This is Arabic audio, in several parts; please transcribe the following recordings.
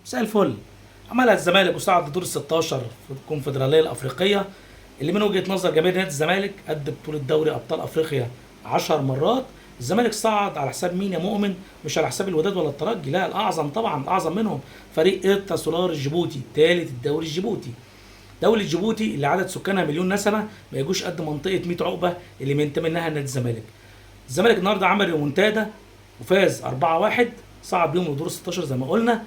مساء الفل. عملها الزمالك وصعد لدور ال 16 في الكونفدراليه الافريقيه، اللي من وجهه نظر جماهير نادي الزمالك قد بطوله دوري ابطال افريقيا 10 مرات. الزمالك صعد على حساب مين يا مؤمن؟ مش على حساب الوداد ولا الترجي، لا، الاعظم طبعا، الاعظم منهم فريق إيرتا سولار الجيبوتي، ثالث الدوري الجيبوتي. دولة جيبوتي اللي عدد سكانها مليون نسمة ما يجوش قد منطقة 100 عقبة اللي بينتمي منها نادي الزمالك. الزمالك النهارده عمل ريمونتادا وفاز 4-1، صعد بيهم لدور 16 زي ما قلنا.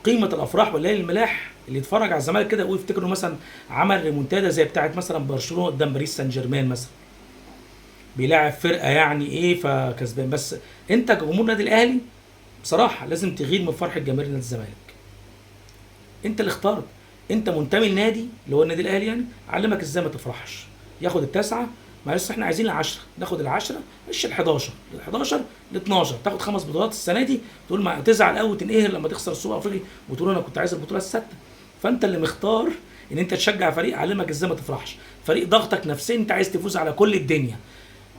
قيمة الافراح والليالي الملاح اللي يتفرج على الزمالك كده يقول يفتكر انه مثلا عمل ريمونتادا زي بتاعت مثلا برشلونة قدام باريس سان جيرمان مثلا، بيلاعب فرقة يعني ايه فكسبان. بس انت كجمهور نادي الاهلي بصراحة لازم تغير من فرحة جماهير نادي الزمالك. انت اللي اخترت، انت منتمي لنادي اللي هو النادي الاهلي، يعني علمك ازاي ما تفرحش. ياخد التاسعه، معلش احنا عايزين العشره، ناخد العشره، مش ال 11 ال 11 ل 12، تاخد 5 بطولات السنه دي، تقول ما تزعل قوي وتنقهر لما تخسر السوبر الافريقي وتقول انا كنت عايز البطوله السادسه. فانت اللي مختار ان انت تشجع فريق علمك ازاي ما تفرحش، فريق ضغطك نفسيا، انت عايز تفوز على كل الدنيا.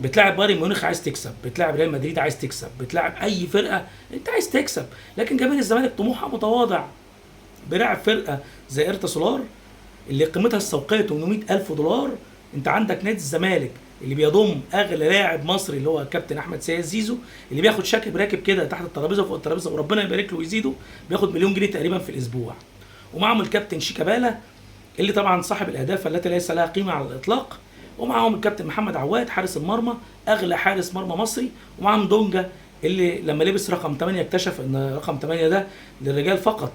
بتلاعب بايرن ميونخ عايز تكسب، بتلاعب ريال مدريد عايز تكسب، بتلاعب اي فرقه انت عايز تكسب. لكن جماهير الزمالك طموحها متواضع، بيلعب فرقه زي ايرتا سولار اللي قيمتها السوقيه 800,000 دولار. انت عندك نادي الزمالك اللي بيضم اغلى لاعب مصري اللي هو كابتن احمد سيد زيزو، اللي بياخد شاكب راكب كده تحت الترابيزه وفوق الترابيزه وربنا يبارك له ويزيده، بياخد مليون جنيه تقريبا في الاسبوع. ومعهم الكابتن شيكابالا اللي طبعا صاحب الاهداف التي ليس لها قيمه على الاطلاق. ومعهم الكابتن محمد عواد حارس المرمى، اغلى حارس مرمى مصري. ومعهم دونجا اللي لما لبس رقم 8 اكتشف ان رقم 8 ده للرجال فقط.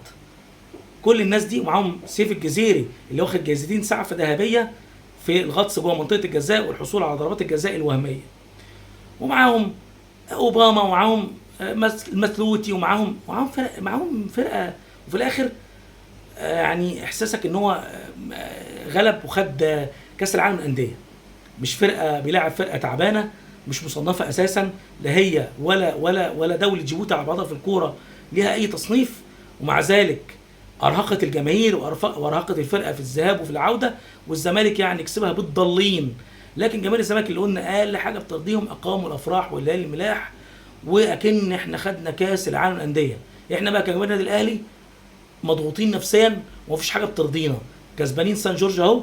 كل الناس دي، ومعاهم سيف الجزيري اللي واخد جايزتين سعفة ذهبية في الغطس جوه منطقة الجزاء والحصول على ضربات الجزاء الوهمية. ومعاهم اوباما، ومعاهم المثلوتي، معاهم فرقة. وفي الاخر يعني احساسك ان هو غلب وخد كاس العالم للانديه. مش فرقه بيلعب فرقه تعبانه، مش مصنفه اساسا، لا هي ولا دوله جيبوتي على بعضها في الكوره ليها اي تصنيف. ومع ذلك ارهقت الجماهير وارهقت الفرقه في الذهاب وفي العوده، والزمالك يعني كسبها بالضالين. لكن جماهير الزمالك اللي قلنا اقل حاجه بترضيهم اقاموا الافراح والليالي الملاح، واكن احنا خدنا كاس العالم للانديه. احنا بقى كجماهير النادي الاهلي مضغوطين نفسيا ومفيش حاجه بترضينا. كسبانين سان جورج اهو،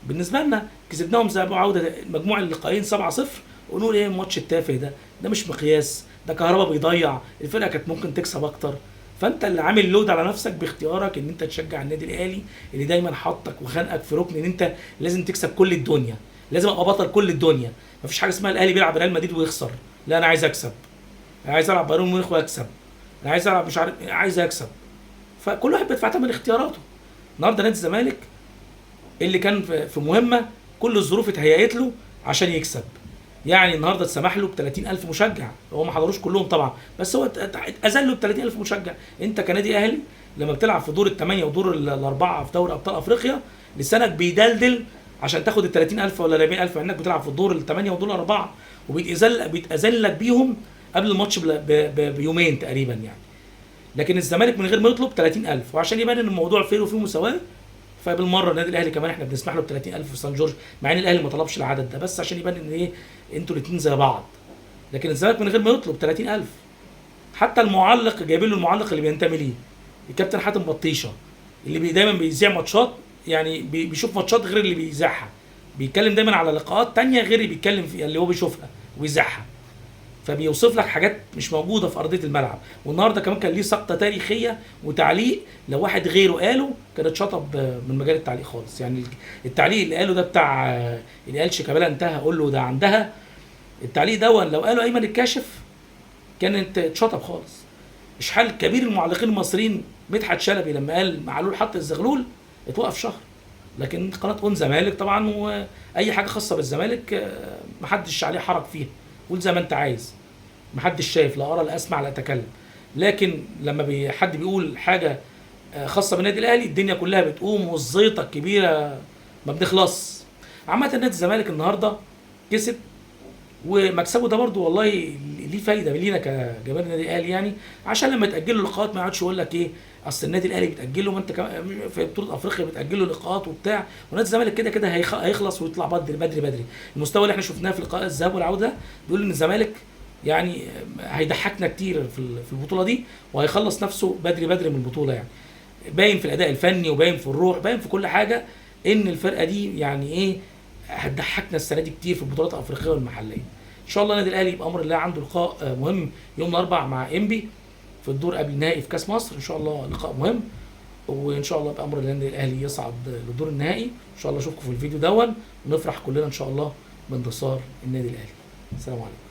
بالنسبه لنا كسبناهم ذهاب وعوده مجموع اللقاءين 7-0، ونقول ايه الماتش التافه ده مش مقياس، ده كهربا بيضيع، الفرقه كانت ممكن تكسب اكتر. فانت اللي عامل لود على نفسك باختيارك ان انت تشجع النادي الاهلي اللي دايما حاطك وخانقك في ركن ان انت لازم تكسب كل الدنيا، لازم ابقى بطل كل الدنيا. مفيش حاجه اسمها الاهلي بيلعب ريال مدريد ويخسر، لا انا عايز اكسب، انا عايز العب بايرن ميونخ واكسب، انا عايز العب مش عارف عايز اكسب. فكل واحد بيدفع ثمن اختياراته. النهارده نادي الزمالك اللي كان في مهمه كل الظروف اتهيأت له عشان يكسب. يعني النهارده اتسمح له ب 30,000 مشجع، هو ما حضروش كلهم طبعا، بس هو اتأذن له ب 30,000 مشجع. انت كنادي اهلي لما بتلعب في دور الثمانيه ودور الاربعه في دوري ابطال افريقيا لسانك بيدلدل عشان تاخد ال 30,000 ولا 40,000، انك بتلعب في الدور الثمانيه ودور الاربعه، وبيتأذن لك بيهم قبل الماتش بيومين تقريبا يعني. لكن الزمالك من غير ما يطلب 30,000، وعشان يبان ان الموضوع فير وفيه مساواه، فبالمره النادي الاهلي كمان احنا بنسمح له ب 30,000 في سان جورج، مع ان الاهلي ما طلبش العدد ده، بس عشان يبان ان ايه انتوا الاثنين زي بعض. لكن الزمالك من غير ما يطلب 30,000. حتى المعلق جايبين له المعلق اللي بينتمي ليه، الكابتن حاتم بطيشه، اللي دايما بيذيع ماتشات، يعني بيشوف ماتشات غير اللي بيذاعها، بيتكلم دايما على لقاءات تانية غير اللي بيتكلم فيها اللي هو بيشوفها ويذاعها، فبيوصف لك حاجات مش موجوده في ارضيه الملعب. والنهارده كمان كان ليه سقطه تاريخيه وتعليق لو واحد غيره قاله كانت شطب من مجال التعليق خالص. يعني التعليق اللي قاله ده بتاع اللي قال شيكابالا انتهى اقول له ده عندها، التعليق ده لو قاله ايمن الكاشف كانت اتشطب خالص. اشحال كبير المعلقين المصريين مدحت شلبي لما قال معلول حط الزغلول اتوقف شهر. لكن قناه اون زمالك طبعا واي حاجه خاصه بالزمالك محدش عليه حرج فيها، قول زي ما انت عايز، محدش شايف، لا ارى لا اسمع لا اتكلم. لكن لما حد بيقول حاجه خاصه بالنادي الاهلي الدنيا كلها بتقوم والزيطه الكبيره ما بنخلص. عامه نادي الزمالك النهارده كسب، ومكسبه ده برضو والله ليه فايده لينا كجماهير النادي الاهلي، يعني عشان لما تاجلوا لقاءات ما يقعدش يقول لك ايه اصل النادي الاهلي بتاجله، ما انت في بطوله افريقيا بتاجله لقاءات وبتاع، ونادي الزمالك كده كده هيخلص ويطلع بدري. المستوى اللي احنا شفناه في لقاء الذهاب والعوده بيقول ان الزمالك يعني هيضحكنا كتير في البطوله دي، وهيخلص نفسه بدري من البطوله يعني. باين في الاداء الفني وباين في الروح، باين في كل حاجه ان الفرقه دي يعني ايه هتضحكنا السنه دي كتير في البطولات الافريقيه والمحليه. ان شاء الله النادي الاهلي بامر الله عنده لقاء مهم يوم الاربعاء مع انبي في الدور قبل النهائي في كاس مصر، ان شاء الله لقاء مهم، وان شاء الله بامر الله النادي الاهلي يصعد للدور النهائي. ان شاء الله اشوفكم في الفيديو دون ونفرح كلنا ان شاء الله بانتصار النادي الاهلي. السلام عليكم.